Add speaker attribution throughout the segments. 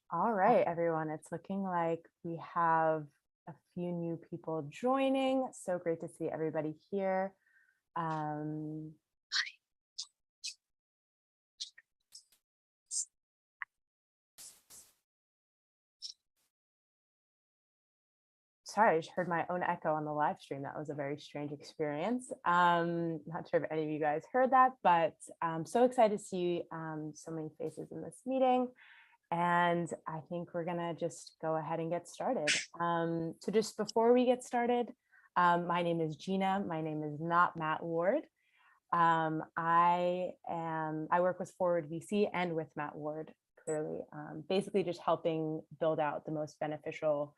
Speaker 1: All right, everyone. It's looking like we have a few new people joining. So great to see everybody here. Sorry, I just heard my own echo on the live stream. That was a very strange experience. Not sure if any of you guys heard that, but I'm so excited to see so many faces in this meeting. And I think we're gonna just go ahead and get started. So just before we get started, my name is Gina. My name is not Matt Ward. I work with Forward VC and with Matt Ward, clearly, basically just helping build out the most beneficial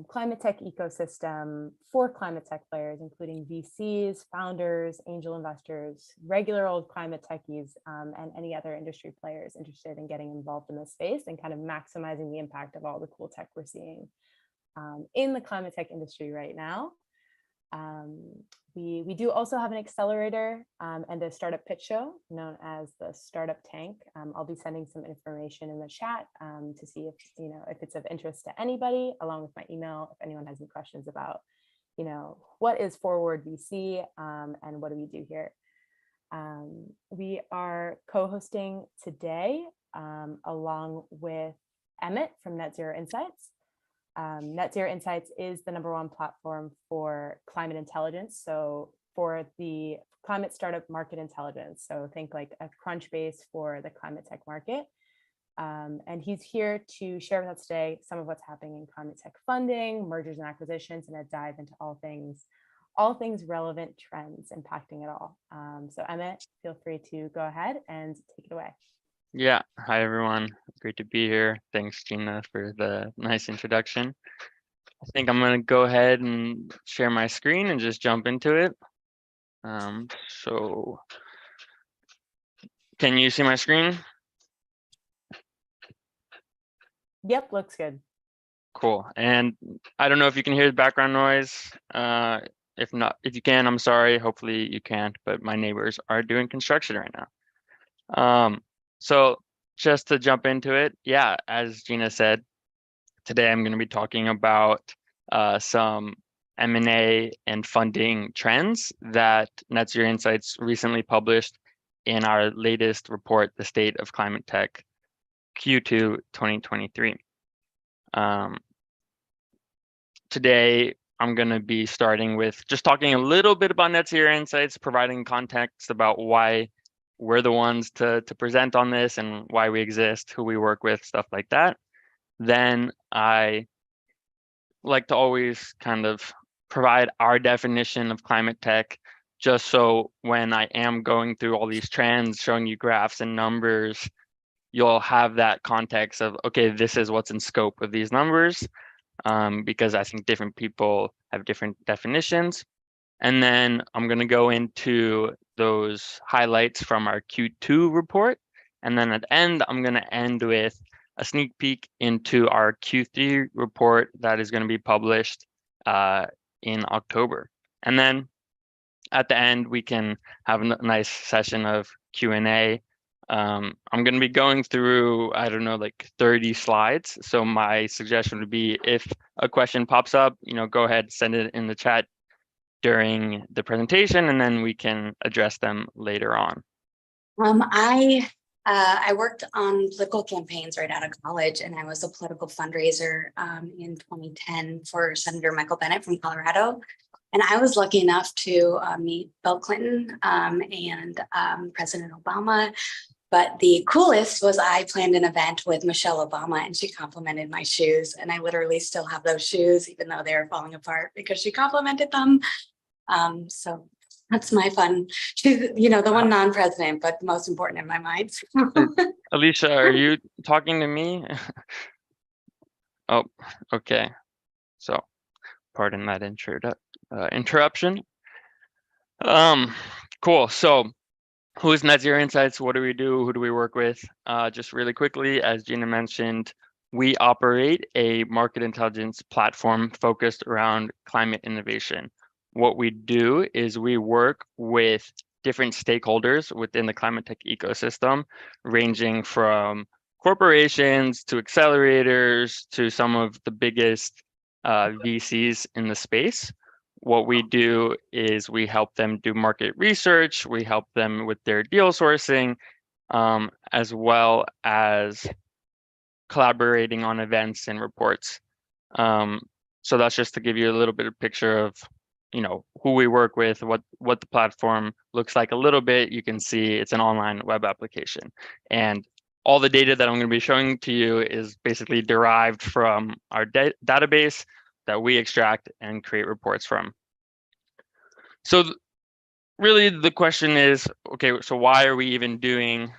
Speaker 1: climate tech ecosystem for climate tech players, including VCs, founders, angel investors, regular old climate techies, and any other industry players interested in getting involved in this space and kind of maximizing the impact of all the cool tech we're seeing in the climate tech industry right now. We do also have an accelerator and a startup pitch show known as the Startup Tank. I'll be sending some information in the chat to see if it's of interest to anybody, along with my email if anyone has any questions about what is Forward VC and what do we do here. We are co-hosting today along with Emmett from Net Zero Insights. Net Zero Insights is the #1 platform for climate intelligence. So for the climate startup market intelligence. So think like a Crunchbase for the climate tech market. And he's here to share with us today some of what's happening in climate tech funding, mergers and acquisitions, and a dive into all things relevant trends impacting it all. So Emmett, feel free to go ahead and take it away.
Speaker 2: Yeah, hi everyone. Great to be here. Thanks, Gina, for the nice introduction. I think I'm going to go ahead and share my screen and just jump into it. So can you see my screen?
Speaker 1: Yep, looks good.
Speaker 2: Cool. And I don't know if you can hear the background noise. If you can, I'm sorry. Hopefully you can't, but my neighbors are doing construction right now. So just to jump into it, yeah, as Gina said, today I'm going to be talking about some M&A and funding trends that Net Zero Insights recently published in our latest report, The State of Climate Tech, Q2 2023. Today, I'm going to be starting with just talking a little bit about Net Zero Insights, providing context about why we're the ones to present on this and why we exist, who we work with, stuff like that. Then I like to always kind of provide our definition of climate tech, just so when I am going through all these trends, showing you graphs and numbers, you'll have that context of, okay, this is what's in scope of these numbers, because I think different people have different definitions. And then I'm going to go into those highlights from our Q2 report. And then at the end, I'm going to end with a sneak peek into our Q3 report that is going to be published in October. And then at the end, we can have a nice session of Q&A. I'm going to be going through, I don't know, like 30 slides. So my suggestion would be if a question pops up, go ahead, send it in the chat during the presentation, and then we can address them later on.
Speaker 3: I worked on political campaigns right out of college, and I was a political fundraiser in 2010 for Senator Michael Bennet from Colorado. And I was lucky enough to meet Bill Clinton and President Obama. But the coolest was I planned an event with Michelle Obama, and she complimented my shoes. And I literally still have those shoes, even though they're falling apart, because she complimented them. So that's my fun. She's, the one non-president, but the most important in my mind.
Speaker 2: Alicia, are you talking to me? Oh, okay. So, pardon that interruption. Cool. So, who is Net Zero Insights? What do we do? Who do we work with? Just really quickly, as Gina mentioned, we operate a market intelligence platform focused around climate innovation. What we do is we work with different stakeholders within the climate tech ecosystem, ranging from corporations to accelerators to some of the biggest VCs in the space. What we do is we help them do market research, we help them with their deal sourcing, as well as collaborating on events and reports. So that's just to give you a little bit of picture of, who we work with, what the platform looks like a little bit. You can see it's an online web application, and all the data that I'm going to be showing to you is basically derived from our database that we extract and create reports from. So really the question is, okay, so why are we even doing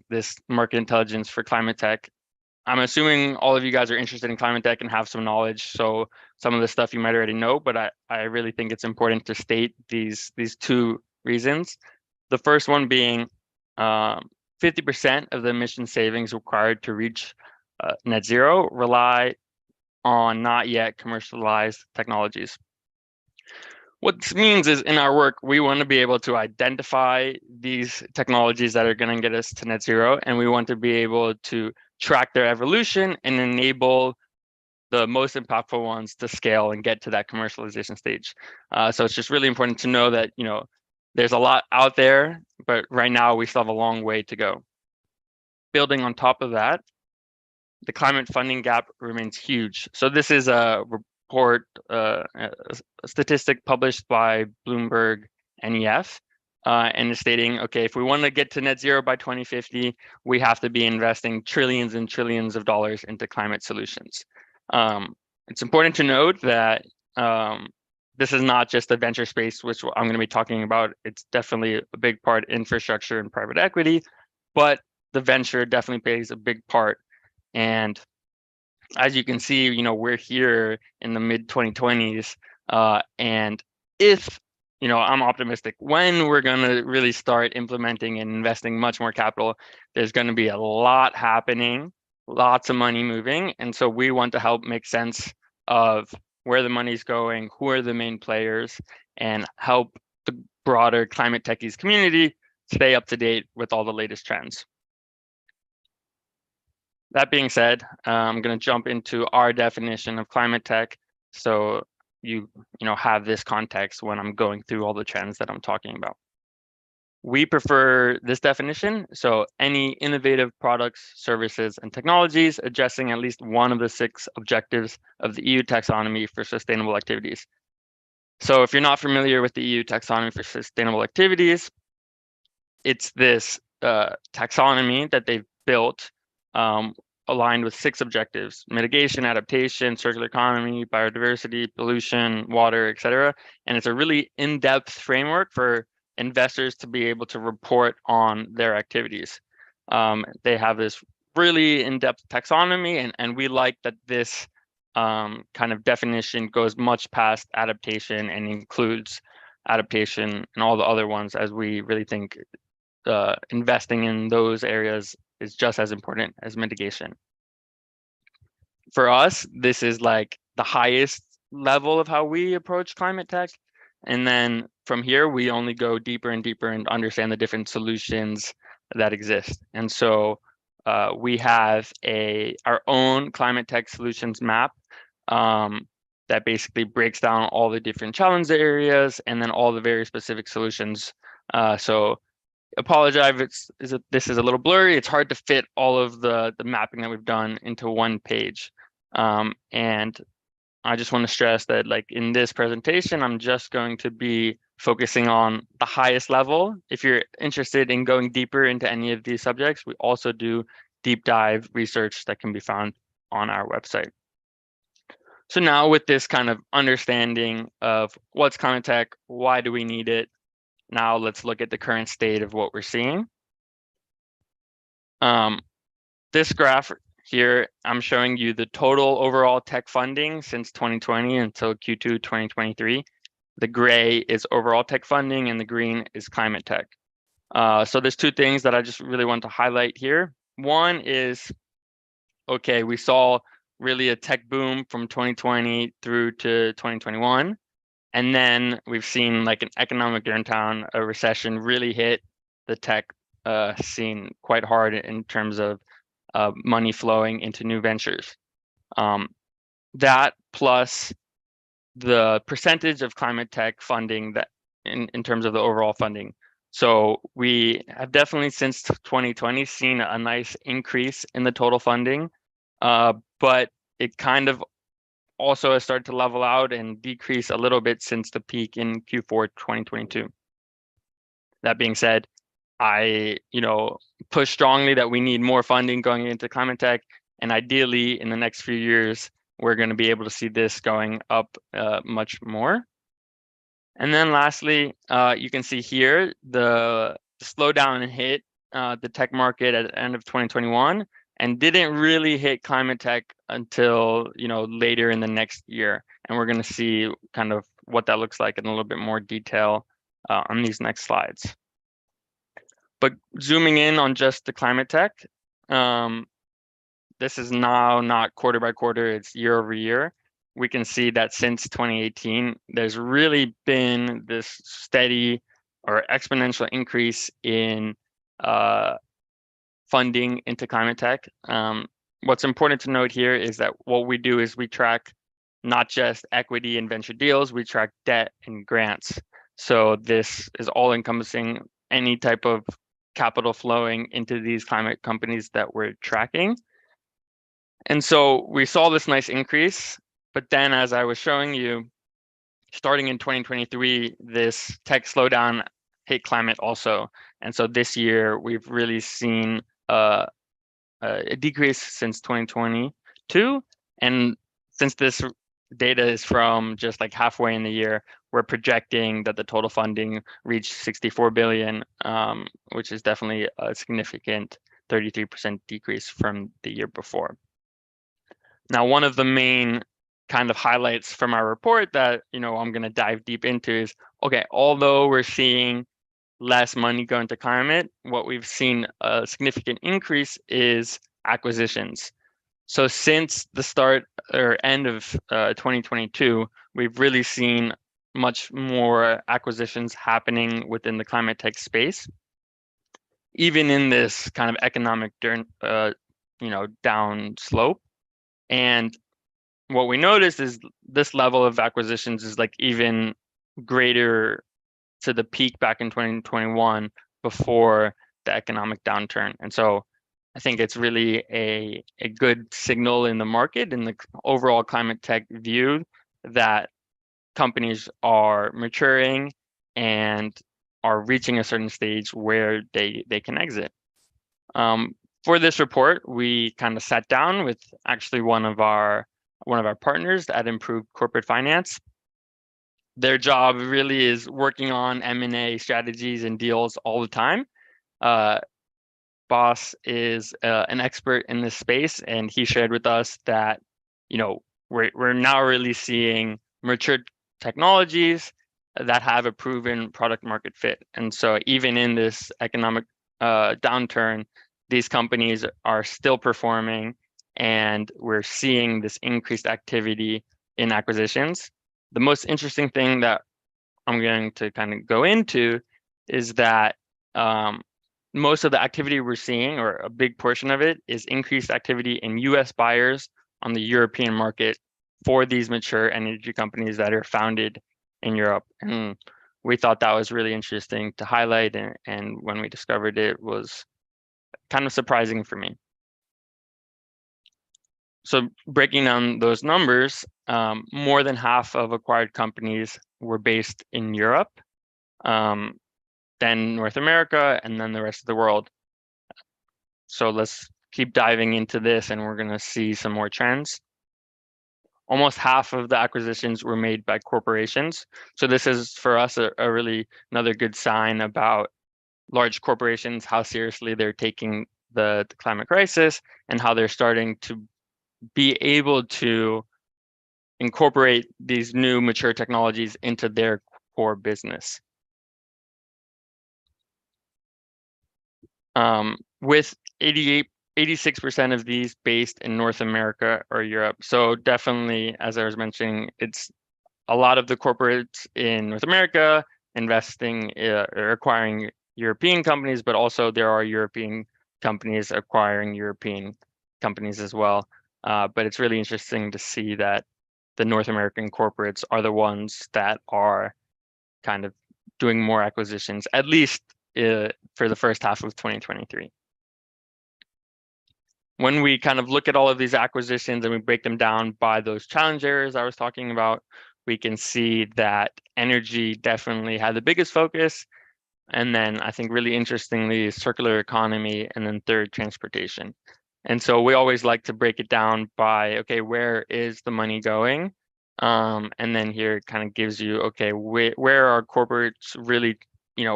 Speaker 2: this market intelligence for climate tech? I'm assuming all of you guys are interested in climate tech and have some knowledge. So some of the stuff you might already know, but I really think it's important to state these two reasons. The first one being 50% of the emission savings required to reach net zero rely on not yet commercialized technologies. What this means is in our work, we want to be able to identify these technologies that are going to get us to net zero, and we want to be able to track their evolution and enable the most impactful ones to scale and get to that commercialization stage. So it's just really important to know that, there's a lot out there, but right now we still have a long way to go. Building on top of that, the climate funding gap remains huge. So this is a report, a statistic published by Bloomberg NEF, and is stating, okay, if we want to get to net zero by 2050, we have to be investing trillions and trillions of dollars into climate solutions. It's important to note that this is not just the venture space, which I'm going to be talking about. It's definitely a big part, infrastructure and private equity, but the venture definitely plays a big part. And as you can see, we're here in the mid 2020s, and if, I'm optimistic when we're going to really start implementing and investing much more capital, there's going to be a lot happening, lots of money moving. And so we want to help make sense of where the money's going, who are the main players, and help the broader climate techies community stay up to date with all the latest trends. That being said, I'm going to jump into our definition of climate tech, so you have this context when I'm going through all the trends that I'm talking about. We prefer this definition, so any innovative products, services, and technologies addressing at least one of the 6 objectives of the EU taxonomy for sustainable activities. So if you're not familiar with the EU taxonomy for sustainable activities, it's this taxonomy that they've built aligned with 6 objectives: mitigation, adaptation, circular economy, biodiversity, pollution, water, etc. And it's a really in-depth framework for investors to be able to report on their activities. They have this really in-depth taxonomy, and we like that this kind of definition goes much past adaptation and includes adaptation and all the other ones, as we really think investing in those areas is just as important as mitigation. For us, this is like the highest level of how we approach climate tech. And then from here, we only go deeper and deeper and understand the different solutions that exist. And so we have our own climate tech solutions map that basically breaks down all the different challenge areas and then all the very specific solutions. So apologize if this is a little blurry. It's hard to fit all of the mapping that we've done into one page. And I just want to stress that, like, in this presentation, I'm just going to be focusing on the highest level. If you're interested in going deeper into any of these subjects, we also do deep dive research that can be found on our website. So now with this kind of understanding of what's climate tech, why do we need it? Now let's look at the current state of what we're seeing. This graph here, I'm showing you the total overall tech funding since 2020 until Q2 2023. The gray is overall tech funding and the green is climate tech. So there's 2 things that I just really want to highlight here. One is, okay, we saw really a tech boom from 2020 through to 2021. And then we've seen like an economic downturn, a recession really hit the tech scene quite hard in terms of money flowing into new ventures. That plus the percentage of climate tech funding that in terms of the overall funding. So we have definitely since 2020 seen a nice increase in the total funding, but it kind of also has started to level out and decrease a little bit since the peak in Q4 2022. That being said, I push strongly that we need more funding going into climate tech, and ideally in the next few years we're going to be able to see this going up much more. And then lastly, you can see here the slowdown hit the tech market at the end of 2021 and didn't really hit climate tech until later in the next year. And we're going to see kind of what that looks like in a little bit more detail on these next slides. But zooming in on just the climate tech, this is now not quarter by quarter, it's year over year. We can see that since 2018, there's really been this steady or exponential increase in funding into climate tech. What's important to note here is that what we do is we track not just equity and venture deals, we track debt and grants. So this is all encompassing any type of capital flowing into these climate companies that we're tracking. And so we saw this nice increase, but then as I was showing you, starting in 2023, this tech slowdown hit climate also. And so this year we've really seen a decrease since 2022. And since this data is from just like halfway in the year, we're projecting that the total funding reached 64 billion, which is definitely a significant 33% decrease from the year before. Now, one of the main kind of highlights from our report that I'm going to dive deep into is, okay, although we're seeing less money go into climate, what we've seen a significant increase is acquisitions. So since the start or end of 2022, we've really seen much more acquisitions happening within the climate tech space, even in this kind of economic down slope. And what we noticed is this level of acquisitions is like even greater to the peak back in 2021 before the economic downturn. And so I think it's really a good signal in the market, in the overall climate tech view, that companies are maturing and are reaching a certain stage where they can exit. For this report, we kind of sat down with actually one of our partners at Improved Corporate Finance. Their job really is working on M&A strategies and deals all the time. Boss is an expert in this space, and he shared with us that we're now really seeing mature technologies that have a proven product market fit. And so even in this economic downturn, these companies are still performing, and we're seeing this increased activity in acquisitions. The most interesting thing that I'm going to kind of go into is that most of the activity we're seeing, or a big portion of it, is increased activity in US buyers on the European market for these mature energy companies that are founded in Europe. And we thought that was really interesting to highlight, and when we discovered it was kind of surprising for me. So breaking down those numbers, more than half of acquired companies were based in Europe, then North America, and then the rest of the world. So let's keep diving into this, and we're going to see some more trends. Almost half of the acquisitions were made by corporations. So this is for us a really another good sign about large corporations, how seriously they're taking the climate crisis, and how they're starting to be able to incorporate these new mature technologies into their core business. With 86% of these based in North America or Europe. So definitely, as I was mentioning, it's a lot of the corporates in North America investing or acquiring European companies, but also there are European companies acquiring European companies as well. But it's really interesting to see that the North American corporates are the ones that are kind of doing more acquisitions, at least for the first half of 2023. When we kind of look at all of these acquisitions and we break them down by those challenge areas I was talking about, we can see that energy definitely had the biggest focus. And then I think really interestingly, circular economy, and then third, transportation. And so we always like to break it down by, okay, where is the money going? And then here it kind of gives you, okay, where are corporates really,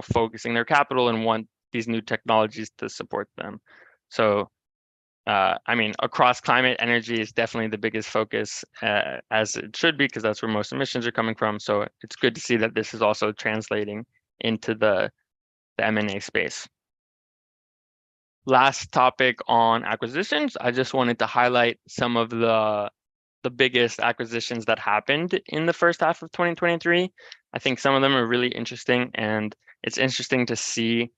Speaker 2: focusing their capital and want these new technologies to support them? So, I mean, across climate, energy is definitely the biggest focus, as it should be, because that's where most emissions are coming from. So it's good to see that this is also translating into the M&A space. Last topic on acquisitions, I just wanted to highlight some of the biggest acquisitions that happened in the first half of 2023. I think some of them are really interesting, and it's interesting to see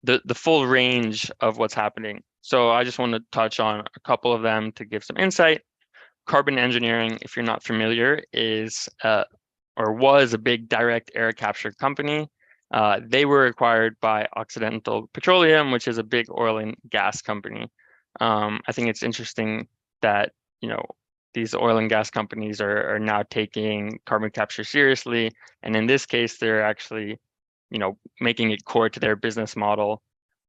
Speaker 2: the full range of what's happening. So I just want to touch on a couple of them to give some insight. Carbon Engineering, if you're not familiar, is or was a big direct air capture company. They were acquired by Occidental Petroleum, which is a big oil and gas company. I think it's interesting that, these oil and gas companies are now taking carbon capture seriously. And in this case, they're actually, making it core to their business model.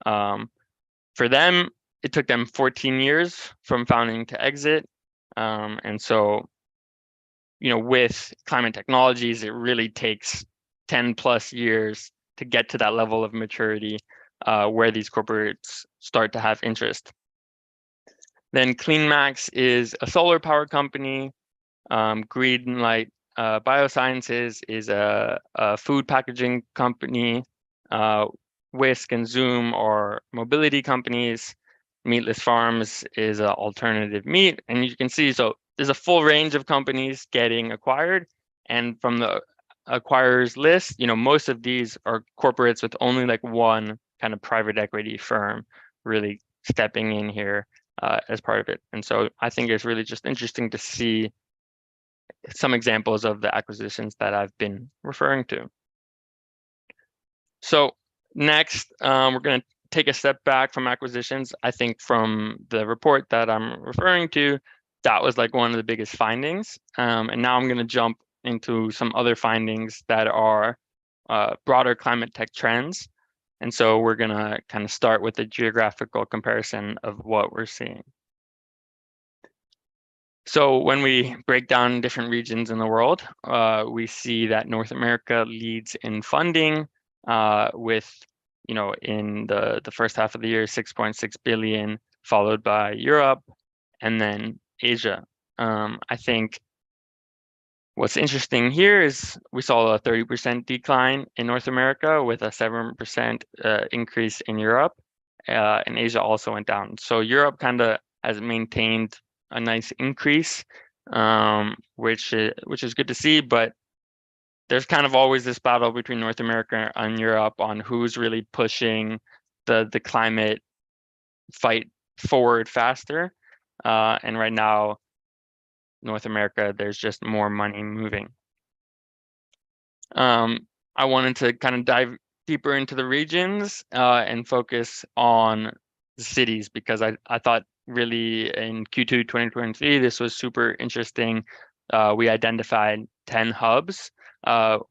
Speaker 2: For them, it took them 14 years from founding to exit. And so, with climate technologies, it really takes 10 plus years to get to that level of maturity where these corporates start to have interest. Then CleanMax is a solar power company. Greenlight Biosciences is a food packaging company. Whisk and Zoom are mobility companies. Meatless Farms is an alternative meat. And you can see, so there's a full range of companies getting acquired. And from the acquirers list, most of these are corporates with only like one kind of private equity firm really stepping in here as part of it. And so I think it's really just interesting to see some examples of the acquisitions that I've been referring to. So next, we're going to take a step back from acquisitions. I think from the report that I'm referring to, that was like one of the biggest findings. And now I'm going to jump into some other findings that are broader climate tech trends. And so we're going to kind of start with a geographical comparison of what we're seeing. So when we break down different regions in the world, we see that North America leads in funding with, in the first half of the year, 6.6 billion, followed by Europe, and then Asia. I think what's interesting here is we saw a 30% decline in North America with a 7% increase in Europe, and Asia also went down. So Europe kind of has maintained a nice increase, which is good to see, but there's kind of always this battle between North America and Europe on who's really pushing the climate fight forward faster. And right now, North America, there's just more money moving. I wanted to kind of dive deeper into the regions and focus on the cities, because I thought really in Q2 2023, this was super interesting. We identified 10 hubs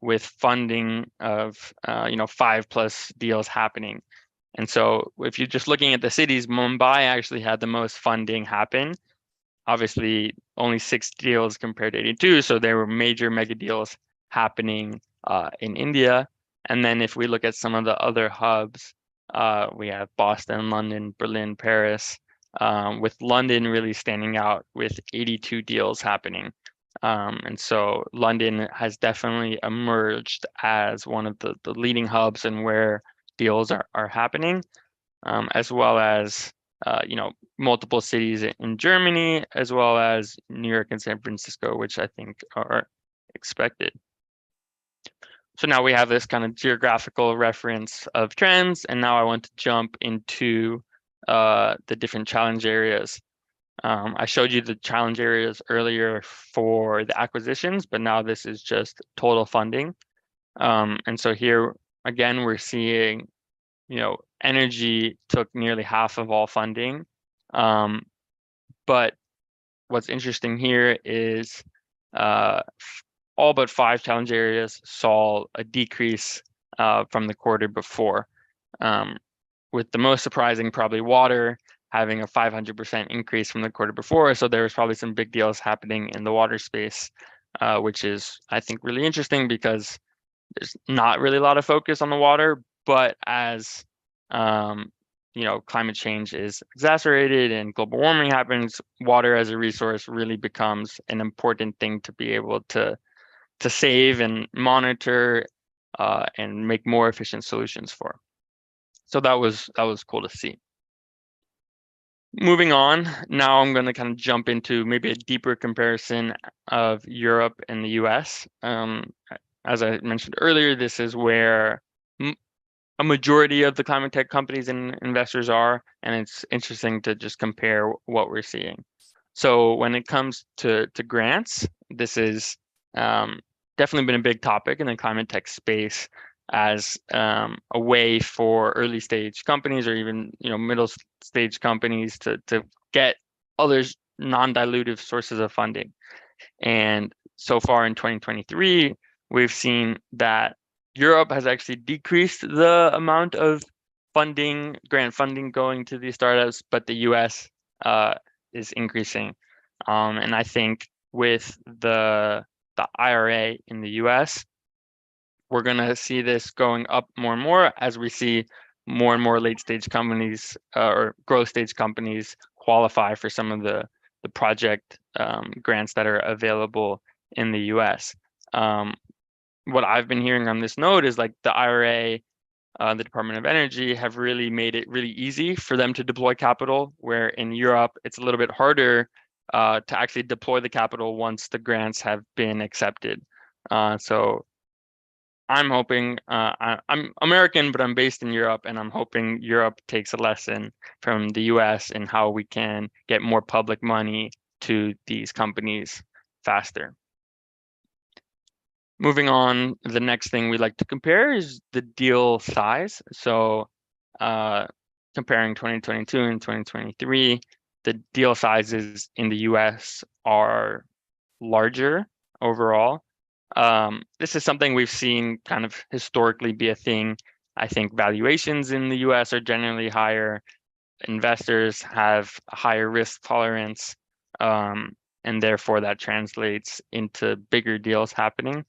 Speaker 2: with funding of 5+ deals happening. And so if you're just looking at the cities, Mumbai actually had the most funding happen. Obviously, only 6 deals compared to 82. So there were major mega deals happening in India. And then if we look at some of the other hubs, we have Boston, London, Berlin, Paris, with London really standing out with 82 deals happening. And so London has definitely emerged as one of the leading hubs and where deals are happening, as well as multiple cities in Germany, as well as New York and San Francisco, which I think are expected. So now we have this kind of geographical reference of trends, and now I want to jump into the different challenge areas. I showed you the challenge areas earlier for the acquisitions, but now this is just total funding. And so here, again, we're seeing, energy took nearly half of all funding. But what's interesting here is all but 5 challenge areas saw a decrease from the quarter before, with the most surprising probably water having a 500% increase from the quarter before. So there was probably some big deals happening in the water space, which is, I think, really interesting because there's not really a lot of focus on the water, but as climate change is exacerbated and global warming happens, water as a resource really becomes an important thing to be able to save and monitor and make more efficient solutions for. So that was cool to see. Moving on, now I'm going to kind of jump into maybe a deeper comparison of Europe and the US. As I mentioned earlier, this is where a majority of the climate tech companies and investors are, and it's interesting to just compare what we're seeing. So when it comes to grants, this is definitely been a big topic in the climate tech space as a way for early stage companies or even middle stage companies to get other non-dilutive sources of funding. And so far in 2023, we've seen that Europe has actually decreased the amount of grant funding going to these startups, but the US is increasing. And I think with the IRA in the US, we're going to see this going up more and more as we see more and more late stage companies or growth stage companies qualify for some of the project grants that are available in the US. What I've been hearing on this note is like the IRA, the Department of Energy have really made it really easy for them to deploy capital, where in Europe, it's a little bit harder to actually deploy the capital once the grants have been accepted. So I'm hoping, I'm American, but I'm based in Europe, and I'm hoping Europe takes a lesson from the US in how we can get more public money to these companies faster. Moving on, the next thing we like to compare is the deal size. So comparing 2022 and 2023, the deal sizes in the US are larger overall. This is something we've seen kind of historically be a thing. I think valuations in the US are generally higher. Investors have a higher risk tolerance, and therefore that translates into bigger deals happening.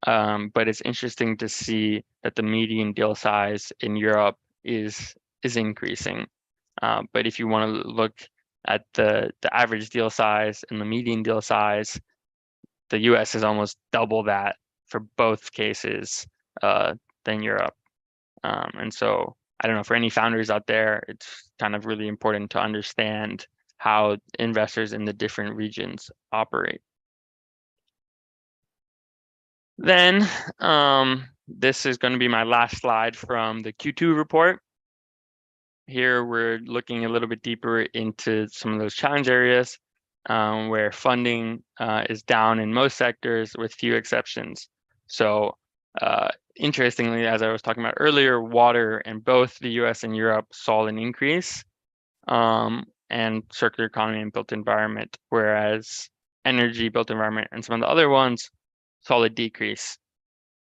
Speaker 2: But it's interesting to see that the median deal size in Europe is increasing. But if you want to look at the average deal size and the median deal size, the US is almost double that for both cases than Europe. And so I don't know, for any founders out there, it's kind of really important to understand how investors in the different regions operate. Then this is going to be my last slide from the Q2 report. Here we're looking a little bit deeper into some of those challenge areas where funding is down in most sectors with few exceptions. So interestingly, as I was talking about earlier, water in both the US and Europe saw an increase, and circular economy and built environment, whereas energy, built environment, and some of the other ones saw a decrease.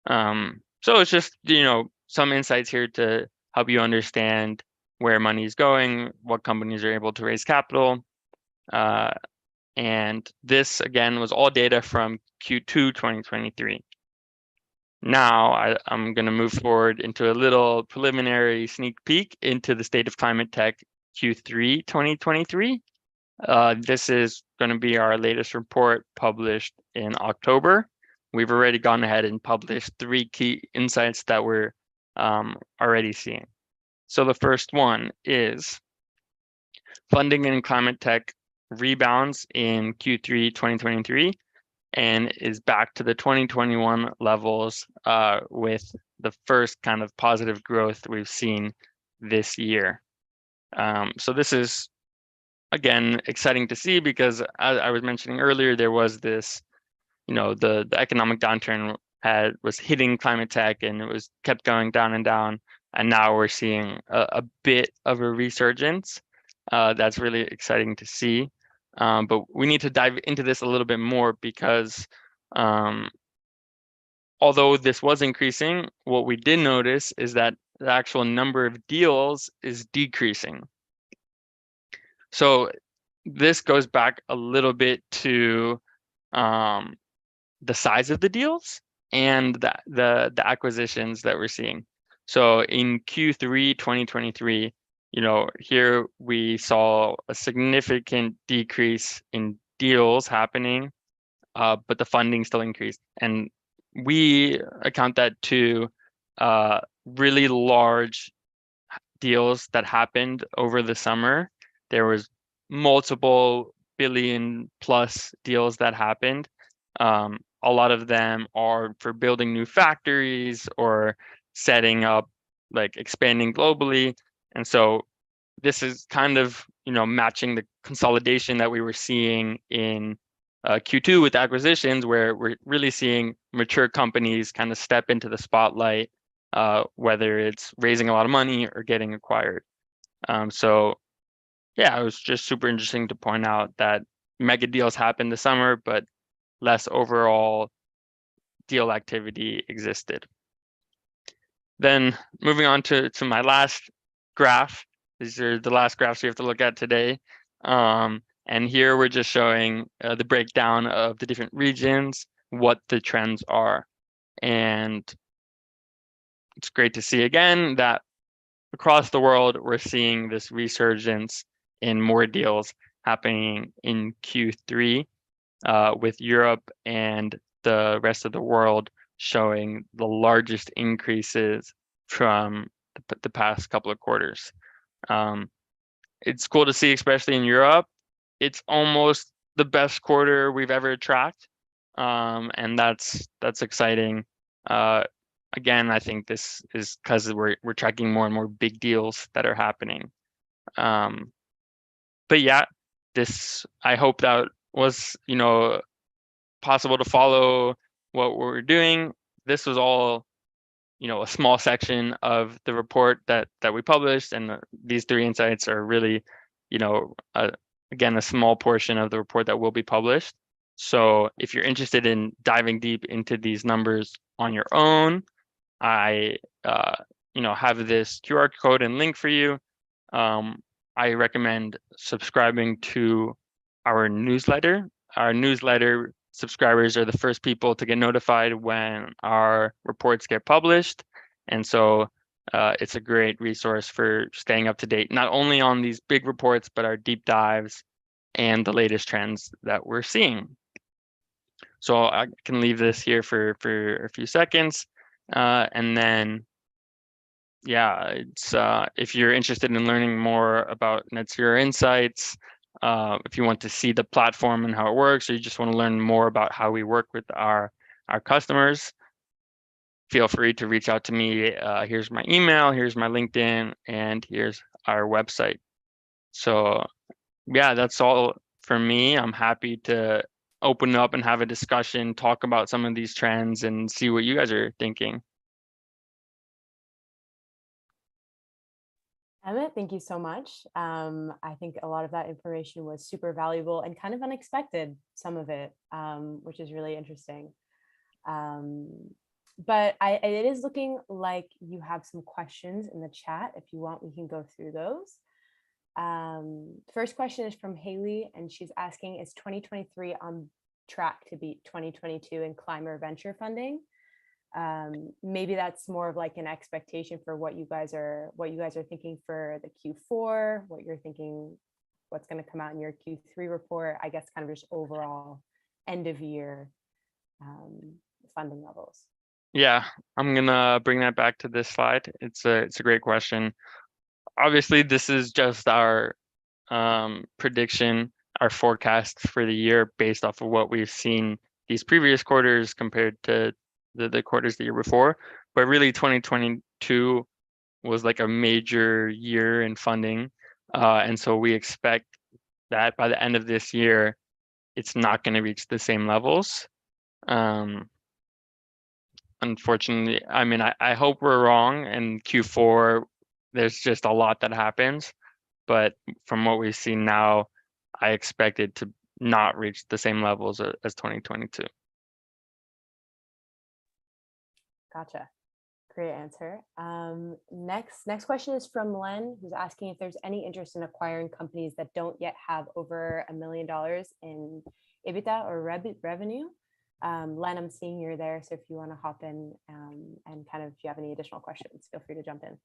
Speaker 2: So it's just, some insights here to help you understand where money is going, what companies are able to raise capital. And this, again, was all data from Q2 2023. Now I'm going to move forward into a little preliminary sneak peek into the state of climate tech Q3 2023. This is going to be our latest report published in October. We've already gone ahead and published 3 key insights that we're already seeing. So the first one is funding in climate tech rebounds in Q3 2023 and is back to the 2021 levels with the first kind of positive growth we've seen this year. So this is again, exciting to see because as I was mentioning earlier, there was this, the economic downturn was hitting climate tech and it was kept going down and down. And now we're seeing a bit of a resurgence. That's really exciting to see. But we need to dive into this a little bit more because although this was increasing, what we did notice is that the actual number of deals is decreasing. So this goes back a little bit to the size of the deals and the acquisitions that we're seeing. So in Q3 2023, here we saw a significant decrease in deals happening, but the funding still increased. And we account that to really large deals that happened over the summer. There was multiple billion plus deals that happened. A lot of them are for building new factories or setting up, like expanding globally. And so this is kind of, matching the consolidation that we were seeing in Q2 with acquisitions, where we're really seeing mature companies kind of step into the spotlight, whether it's raising a lot of money or getting acquired. So yeah, it was just super interesting to point out that mega deals happened this summer, but less overall deal activity existed. Then moving on to my last graph. These are the last graphs we have to look at today. And here we're just showing the breakdown of the different regions, what the trends are. And it's great to see again that across the world, we're seeing this resurgence in more deals happening in Q3, with Europe and the rest of the world showing the largest increases from the past couple of quarters. It's cool to see, especially in Europe. It's almost the best quarter we've ever tracked, and that's exciting. Again, I think this is because we're tracking more and more big deals that are happening. But yeah, I hope that was possible to follow what we're doing. This was all a small section of the report that we published, and these 3 insights are really again a small portion of the report that will be published. So if you're interested in diving deep into these numbers on your own, I have this QR code and link for you. I recommend subscribing to our newsletter. Our newsletter subscribers are the first people to get notified when our reports get published. And so it's a great resource for staying up to date, not only on these big reports, but our deep dives and the latest trends that we're seeing. So I can leave this here for a few seconds. And then, yeah, it's if you're interested in learning more about Net Zero Insights, if you want to see the platform and how it works, or you just want to learn more about how we work with our customers, feel free to reach out to me. Here's my email, here's my LinkedIn, and here's our website. So yeah, that's all for me. I'm happy to open up and have a discussion, talk about some of these trends, and see what you guys are thinking.
Speaker 1: Emmett, thank you so much. I think a lot of that information was super valuable and kind of unexpected, some of it, which is really interesting. But it is looking like you have some questions in the chat. If you want, we can go through those. First question is from Haley, and she's asking, is 2023 on track to beat 2022 in climate venture funding? Maybe that's more of like an expectation for what you guys are thinking for the Q4, what you're thinking, what's going to come out in your Q3 report, I guess kind of just overall end of year funding levels.
Speaker 2: Yeah, I'm gonna bring that back to this slide. It's a great question. Obviously, this is just our prediction, our forecast for the year based off of what we've seen these previous quarters compared to the quarters the year before. But really 2022 was like a major year in funding. And so we expect that by the end of this year, it's not going to reach the same levels. Unfortunately, I mean, I hope we're wrong, and Q4, there's just a lot that happens. But from what we see now, I expect it to not reach the same levels as 2022.
Speaker 1: Gotcha. Great answer. Next question is from Len, who's asking if there's any interest in acquiring companies that don't yet have over $1 million in EBITDA or revenue. Len, I'm seeing you're there, so if you want to hop in and kind of, if you have any additional questions, feel free to jump in.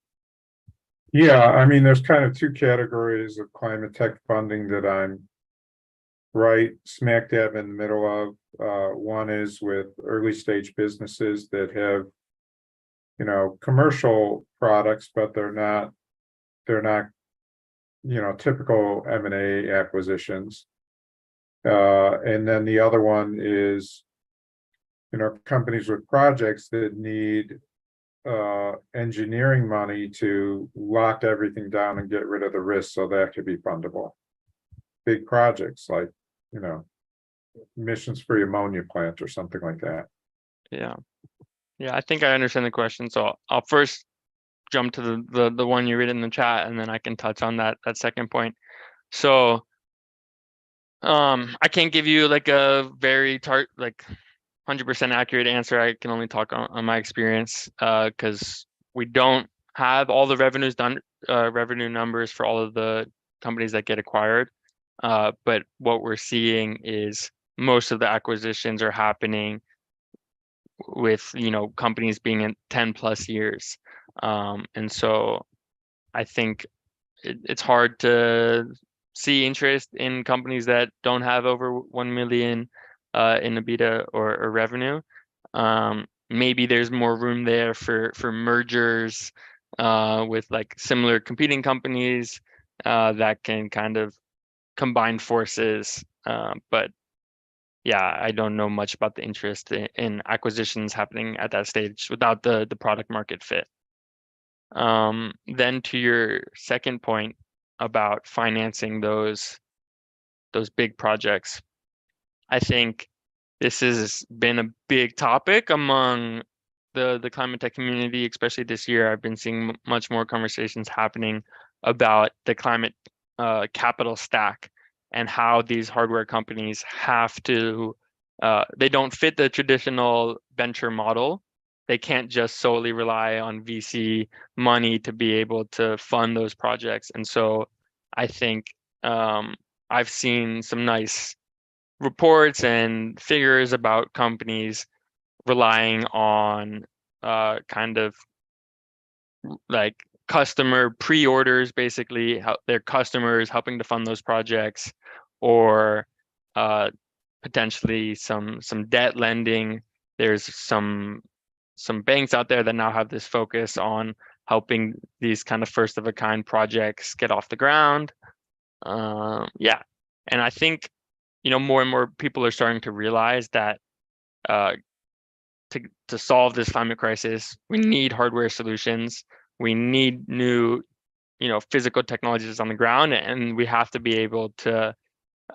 Speaker 4: Yeah, I mean, there's kind of two categories of climate tech funding that I'm right smack dab in the middle of. One is with early stage businesses that have, you know, commercial products, but they're not, you know, typical M&A acquisitions. And then the other one is, you know, companies with projects that need engineering money to lock everything down and get rid of the risk, so that could be fundable. Big projects like, you know, emissions-free ammonia plant or something like that.
Speaker 2: Yeah, I think I understand the question. So I'll first jump to the one you read in the chat, and then I can touch on that second point. So I can't give you like a very 100% accurate answer. I can only talk on my experience because we don't have all the revenue numbers for all of the companies that get acquired. But what we're seeing is most of the acquisitions are happening with, you know, companies being in 10 plus years. And so I think it's hard to see interest in companies that don't have over 1 million in EBITDA or revenue. Maybe there's more room there for mergers with like similar competing companies that can kind of combine forces. But yeah, I don't know much about the interest in acquisitions happening at that stage without the product market fit. Then to your second point about financing those big projects, I think this has been a big topic among the climate tech community, especially this year. I've been seeing much more conversations happening about the climate capital stack and how these hardware companies have to, they don't fit the traditional venture model. They can't just solely rely on VC money to be able to fund those projects. And so I think I've seen some nice reports and figures about companies relying on kind of like customer pre-orders, basically how their customers helping to fund those projects, or potentially some debt lending. There's some banks out there that now have this focus on helping these kind of first of a kind projects get off the ground. Yeah, and I think, you know, more and more people are starting to realize that to solve this climate crisis, we need hardware solutions. We need new, you know, physical technologies on the ground, and we have to be able to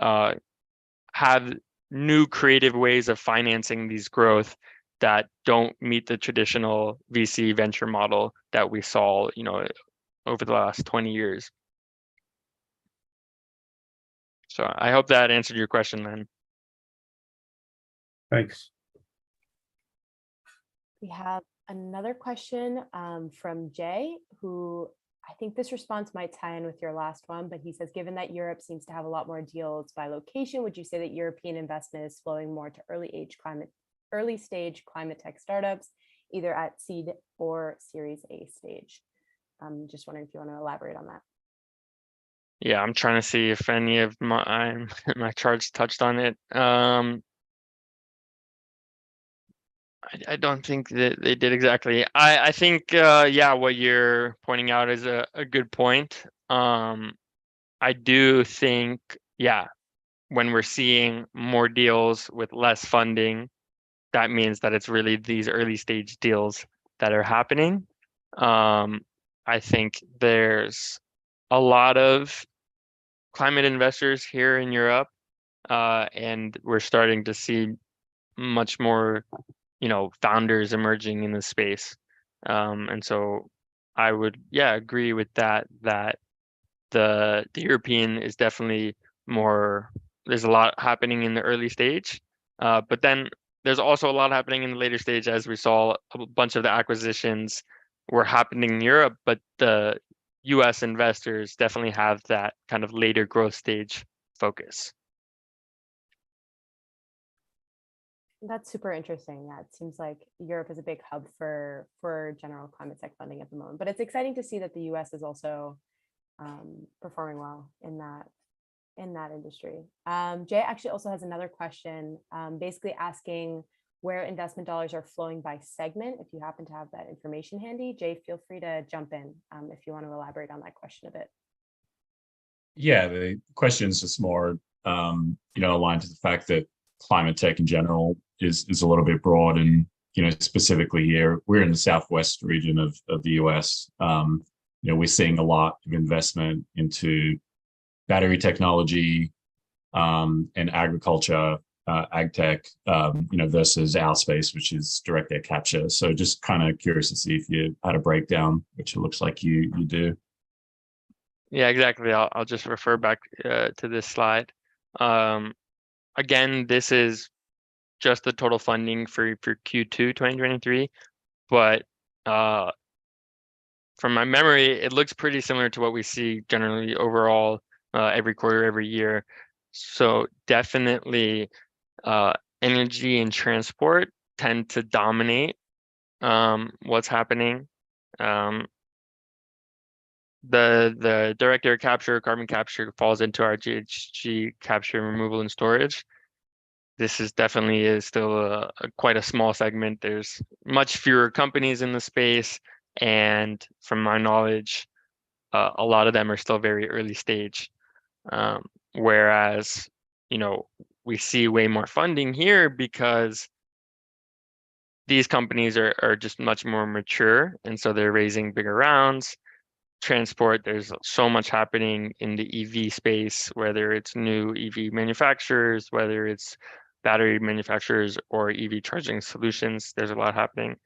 Speaker 2: have new creative ways of financing these growth that don't meet the traditional VC venture model that we saw, you know, over the last 20 years. So I hope that answered your question then.
Speaker 4: Thanks.
Speaker 1: We have another question from Jay, who I think this response might tie in with your last one, but he says, given that Europe seems to have a lot more deals by location, would you say that European investment is flowing more to early stage climate tech startups, either at seed or Series A stage? Just wondering if you want to elaborate on that.
Speaker 2: Yeah, I'm trying to see if any of my charts touched on it. I don't think that they did exactly. I think, yeah, what you're pointing out is a good point. I do think, yeah, when we're seeing more deals with less funding, that means that it's really these early stage deals that are happening. I think there's a lot of climate investors here in Europe, and we're starting to see much more, founders emerging in the space. And so I would, agree with that, the European is definitely more, there's a lot happening in the early stage, but then there's also a lot happening in the later stage, as we saw a bunch of the acquisitions were happening in Europe, but the US investors definitely have that kind of later growth stage focus.
Speaker 1: That's super interesting. Yeah, it seems like Europe is a big hub for general climate tech funding at the moment, but it's exciting to see that the US is also performing well in that industry. Jay actually also has another question, basically asking where investment dollars are flowing by segment. If you happen to have that information handy, Jay, feel free to jump in if you want to elaborate on that question a bit.
Speaker 5: Yeah, the question is just more, aligned to the fact that climate tech in general is a little bit broad, and specifically here we're in the southwest region of the US. We're seeing a lot of investment into battery technology and agriculture, ag tech, versus our space, which is direct air capture. So just kind of curious to see if you had a breakdown, which it looks like you do.
Speaker 2: Yeah, exactly. I'll just refer back to this slide. Again, this is just the total funding for Q2 2023, but from my memory, it looks pretty similar to what we see generally overall every quarter, every year. So definitely energy and transport tend to dominate what's happening. The direct air capture, carbon capture falls into our GHG capture, removal, and storage. This is definitely still quite a small segment. There's much fewer companies in the space, and from my knowledge, a lot of them are still very early stage. Whereas, we see way more funding here because these companies are just much more mature, and so they're raising bigger rounds. Transport, there's so much happening in the EV space, whether it's new EV manufacturers, whether it's battery manufacturers or EV charging solutions, there's a lot happening.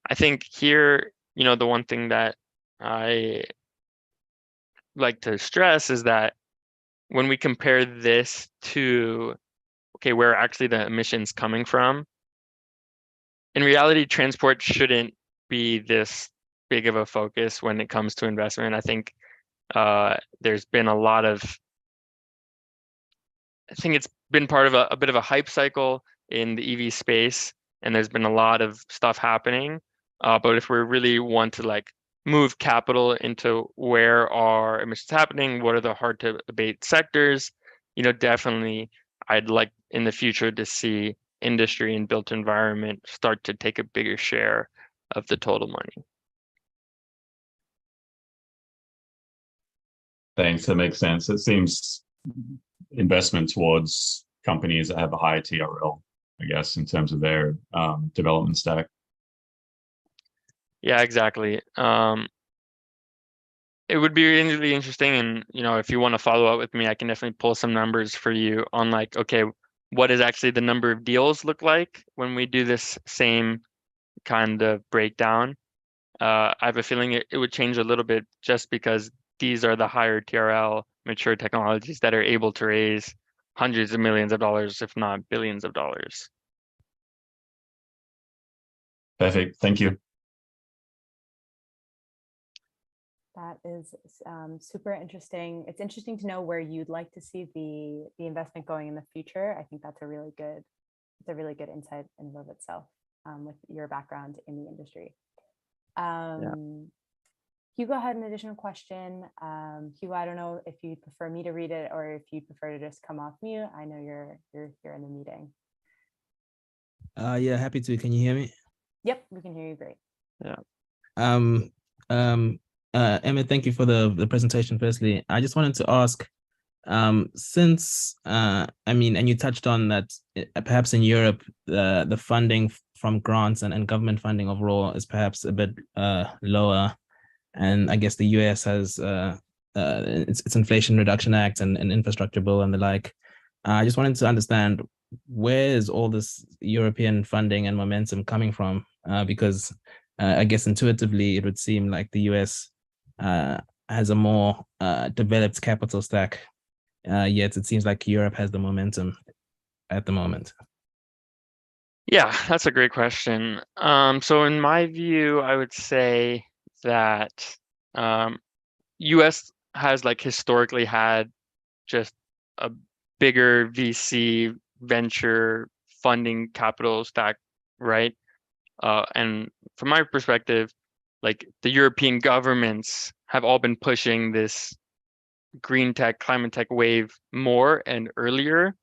Speaker 2: I think here, the one thing that I like to stress is that when we compare this to, okay, where are actually the emissions coming from? In reality, transport shouldn't be this big of a focus when it comes to investment. I think there's been a lot of, I think it's been part of a bit of a hype cycle in the EV space, and there's been a lot of stuff happening. But if we really want to like move capital into where are emissions happening, what are the hard to abate sectors, definitely I'd like in the future to see industry and built environment start to take a bigger share of the total money.
Speaker 5: Thanks, that makes sense. It seems investment towards companies that have a higher TRL, I guess, in terms of their development stack.
Speaker 2: Yeah, exactly. It would be really interesting, and if you want to follow up with me, I can definitely pull some numbers for you on like, okay, what does actually the number of deals look like when we do this same kind of breakdown. I have a feeling it would change a little bit just because these are the higher TRL mature technologies that are able to raise hundreds of millions of dollars, if not billions of dollars.
Speaker 5: Perfect. Thank you.
Speaker 1: That is super interesting. It's interesting to know where you'd like to see the investment going in the future. I think that's a really good insight in and of itself with your background in the industry. Hugo had an additional question. Hugo, I don't know if you prefer me to read it or if you prefer to just come off mute. I know you're in the meeting.
Speaker 6: Yeah, happy to. Can you hear me?
Speaker 1: Yep, we can hear you great.
Speaker 6: Yeah. Emmett, thank you for the presentation. Firstly, I just wanted to ask, since and you touched on that perhaps in Europe the funding from grants and government funding overall is perhaps a bit lower, and I guess the US has its Inflation Reduction Act and infrastructure bill and the like. I just wanted to understand, where is all this European funding and momentum coming from? Because I guess intuitively it would seem like the US has a more developed capital stack, yet it seems like Europe has the momentum at the moment.
Speaker 2: Yeah, that's a great question. So in my view, I would say that US has like historically had just a bigger VC venture funding capital stack, right? And from my perspective, like the European governments have all been pushing this green tech, climate tech wave more and earlier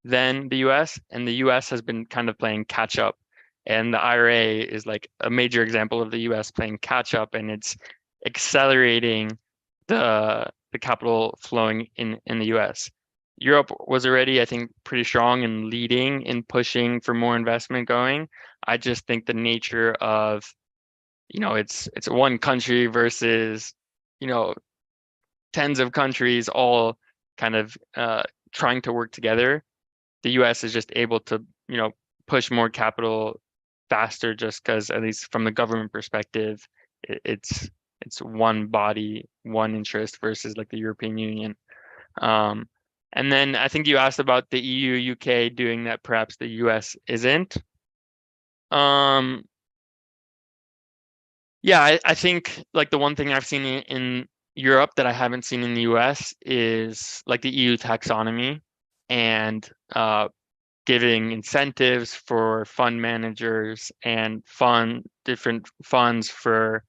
Speaker 2: than the US, and the US has been kind of playing catch up. And the IRA is like a major example of the US playing catch up, and it's accelerating the capital flowing in the US. Europe was already, I think, pretty strong and leading in pushing for more investment going. I just think the nature of, it's one country versus, tens of countries all kind of trying to work together. The US is just able to, push more capital faster, just because, at least from the government perspective, it's one body, one interest versus like the European Union. And then I think you asked about the EU, UK doing that perhaps the US isn't. Yeah, I think like the one thing I've seen in Europe that I haven't seen in the US is like the EU taxonomy and giving incentives for fund managers and different funds for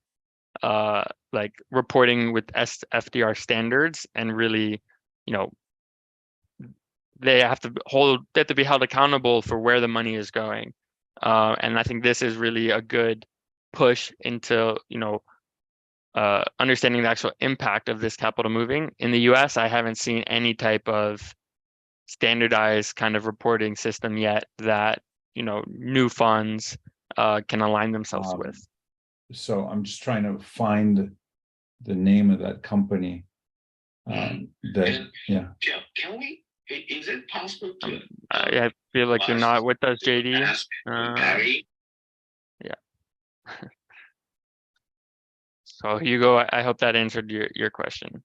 Speaker 2: like reporting with FDR standards, and really, they have to be held accountable for where the money is going. And I think this is really a good push into, understanding the actual impact of this capital moving. In the US, I haven't seen any type of standardized kind of reporting system yet that, new funds can align themselves with.
Speaker 7: So I'm just trying to find the name of that company. Can we, is it possible to?
Speaker 2: I feel like you're not with us, JD. Yeah. So Hugo, I hope that answered your question.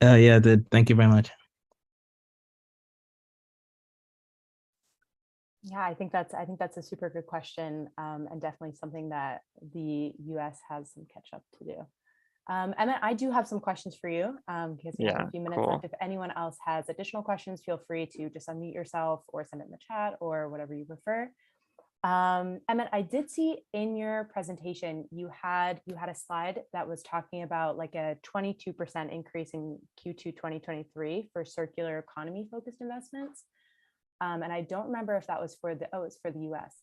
Speaker 6: Yeah, it did. Thank you very much.
Speaker 1: Yeah, I think that's a super good question, and definitely something that the US has some catch up to do. Emmett, I do have some questions for you, because we have a few minutes left. If anyone else has additional questions, feel free to just unmute yourself or send it in the chat or whatever you prefer. Emmett, I did see in your presentation you had a slide that was talking about like a 22% increase in Q2 2023 for circular economy focused investments. And I don't remember if that was it's for the US.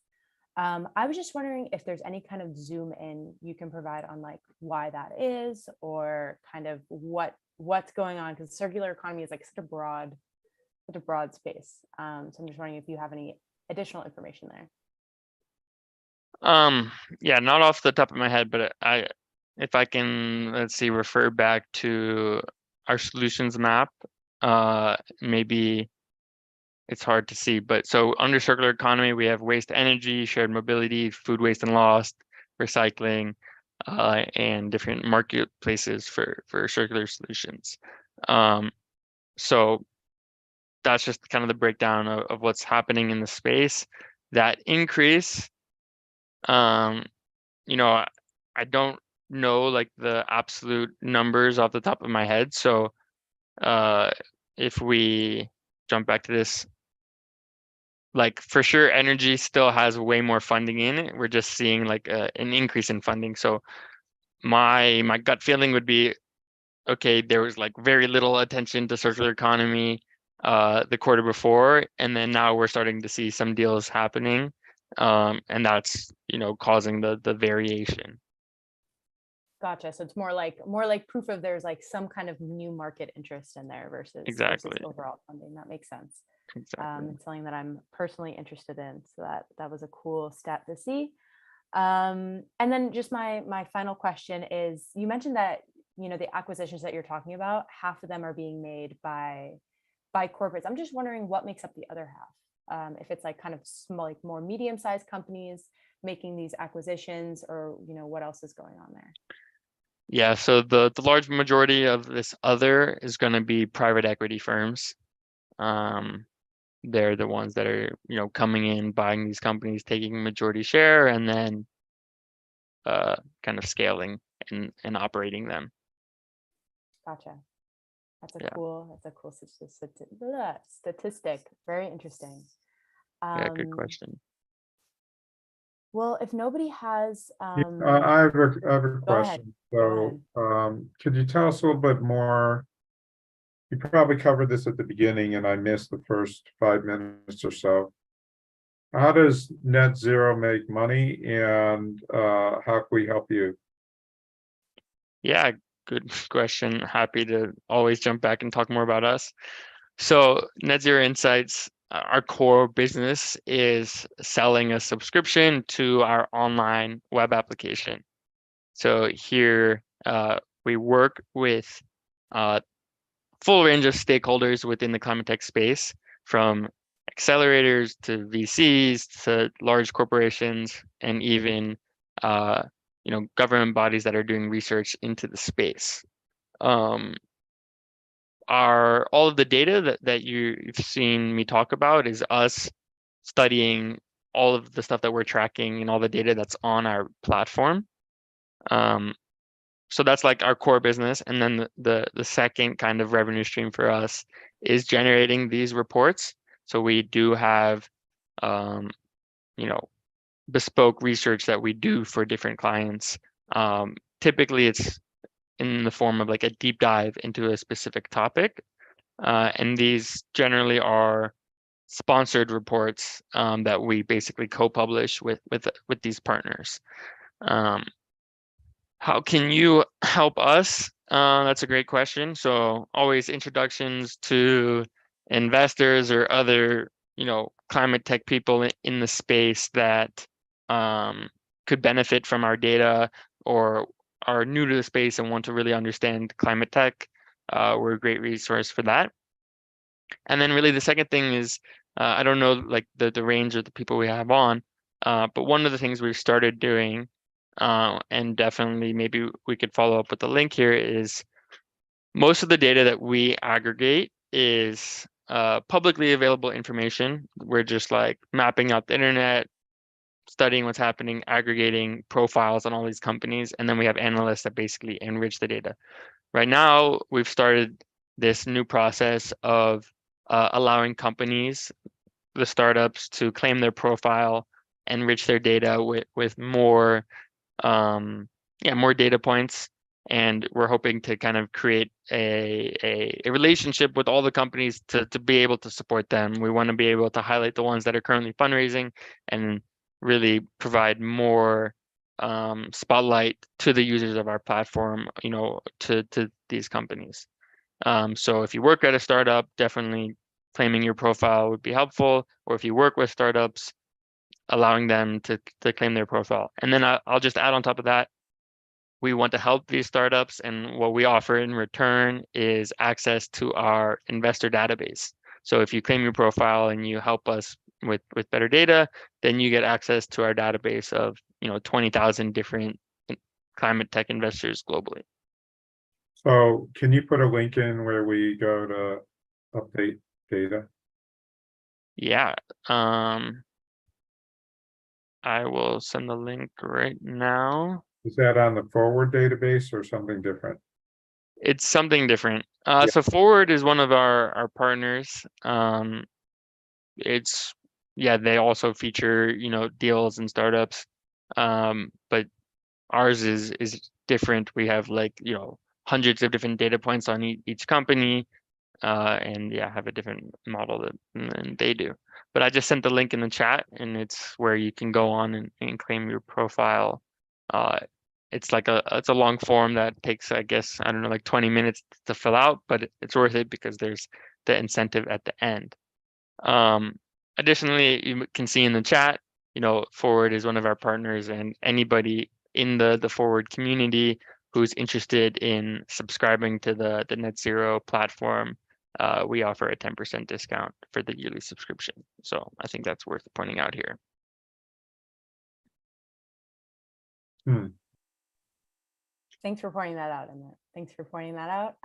Speaker 1: I was just wondering if there's any kind of zoom in you can provide on like why that is, or kind of what's going on, because circular economy is like such a broad space. So I'm just wondering if you have any additional information there.
Speaker 2: Yeah, not off the top of my head, but if I can, let's see, refer back to our solutions map, maybe it's hard to see, but so under circular economy, we have waste energy, shared mobility, food waste and loss, recycling, and different marketplaces for circular solutions. So that's just kind of the breakdown of what's happening in the space. That increase, I don't know like the absolute numbers off the top of my head. So if we jump back to this, like for sure energy still has way more funding in it. We're just seeing like an increase in funding. So my gut feeling would be, okay, there was like very little attention to circular economy the quarter before, and then now we're starting to see some deals happening, and that's causing the variation.
Speaker 1: Gotcha. So it's more like proof of there's like some kind of new market interest in there versus overall funding. That makes sense.
Speaker 2: Exactly.
Speaker 1: It's something that I'm personally interested in. So that was a cool stat to see. And then just my final question is, you mentioned that the acquisitions that you're talking about, half of them are being made by corporates. I'm just wondering what makes up the other half. If it's like kind of small, like more medium-sized companies making these acquisitions, or what else is going on there?
Speaker 2: Yeah, so the large majority of this other is going to be private equity firms. They're the ones that are, coming in, buying these companies, taking majority share, and then kind of scaling and operating them.
Speaker 1: Gotcha. That's a
Speaker 2: Yeah.
Speaker 1: cool statistic. Very interesting.
Speaker 2: Yeah, good question.
Speaker 1: Well, if nobody has,
Speaker 4: Yeah, I have a
Speaker 1: go ahead.
Speaker 4: question. So, could you tell us a little bit more? You probably covered this at the beginning and I missed the first 5 minutes or so. How does Net Zero make money, and how can we help you?
Speaker 2: Yeah, good question. Happy to always jump back and talk more about us. So Net Zero Insights, our core business is selling a subscription to our online web application. So here we work with full range of stakeholders within the climate tech space, from accelerators to VCs to large corporations, and even government bodies that are doing research into the space. All of the data that you've seen me talk about is us studying all of the stuff that we're tracking and all the data that's on our platform. So that's like our core business. And then the second kind of revenue stream for us is generating these reports. So we do have, bespoke research that we do for different clients. Typically it's in the form of like a deep dive into a specific topic. And these generally are sponsored reports that we basically co-publish with these partners. How can you help us? That's a great question. So always introductions to investors or other, climate tech people in the space that could benefit from our data, or are new to the space and want to really understand climate tech. We're a great resource for that. And then really the second thing is, I don't know like the range of the people we have on, but one of the things we've started doing, and definitely maybe we could follow up with the link here, is most of the data that we aggregate is publicly available information. We're just like mapping out the internet, studying what's happening, aggregating profiles on all these companies, and then we have analysts that basically enrich the data. Right now, we've started this new process of allowing companies, the startups, to claim their profile, enrich their data with more more data points, and we're hoping to kind of create a relationship with all the companies to be able to support them. We want to be able to highlight the ones that are currently fundraising and really provide more spotlight to the users of our platform, to these companies. So if you work at a startup, definitely claiming your profile would be helpful, or if you work with startups, allowing them to claim their profile. And then I'll just add on top of that, we want to help these startups, and what we offer in return is access to our investor database. So if you claim your profile and you help us with better data, then you get access to our database of 20,000 different climate tech investors globally.
Speaker 4: So can you put a link in where we go to update data?
Speaker 2: Yeah. I will send the link right now.
Speaker 4: Is that on the Forward database or something different?
Speaker 2: It's something different. So Forward is one of our partners. They also feature, deals and startups. But ours is different. We have hundreds of different data points on each company, and have a different model than they do. But I just sent the link in the chat, and it's where you can go on and claim your profile. It's a long form that takes, I guess, I don't know, like 20 minutes to fill out, but it's worth it because there's the incentive at the end. Additionally, you can see in the chat, Forward is one of our partners, and anybody in the Forward community who's interested in subscribing to the Net Zero platform, we offer a 10% discount for the yearly subscription. So I think that's worth pointing out here.
Speaker 1: Thanks for pointing that out, Emmett. Thanks for pointing that out.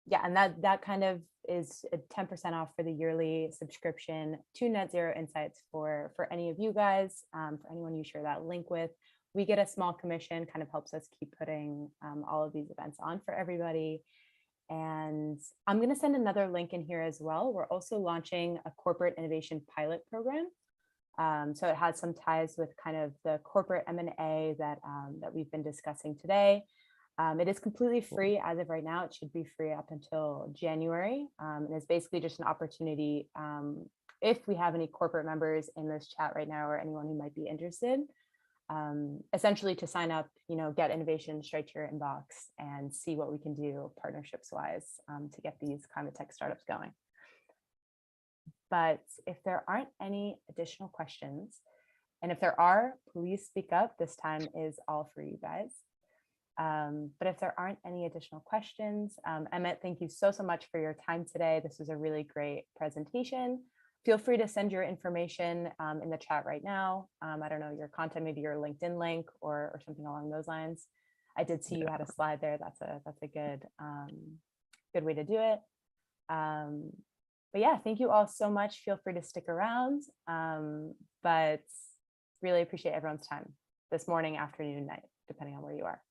Speaker 1: Yeah, and that kind of is a 10% off for the yearly subscription to Net Zero Insights for any of you guys, for anyone you share that link with. We get a small commission, kind of helps us keep putting all of these events on for everybody. And I'm going to send another link in here as well. We're also launching a corporate innovation pilot program. So it has some ties with kind of the corporate M&A that we've been discussing today. It is completely free as of right now. It should be free up until January. And it's basically just an opportunity, if we have any corporate members in this chat right now or anyone who might be interested, essentially to sign up, get innovation straight to your inbox and see what we can do partnerships wise to get these climate tech startups going. But if there aren't any additional questions, and if there are, please speak up. This time is all for you guys. But if there aren't any additional questions, Emmett, thank you so much for your time today. This was a really great presentation. Feel free to send your information in the chat right now. I don't know, your content, maybe your LinkedIn link or something along those lines. I did see you had a slide there. That's a good way to do it. But yeah, thank you all so much. Feel free to stick around, but really appreciate everyone's time this morning, afternoon, night, depending on where you are.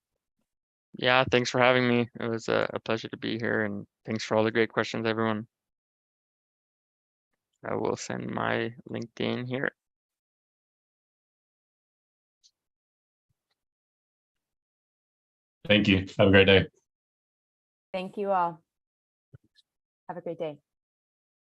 Speaker 2: Yeah, thanks for having me. It was a pleasure to be here, and thanks for all the great questions, everyone. I will send my LinkedIn here.
Speaker 5: Thank you. Have a great day.
Speaker 1: Thank you all. Have a great day.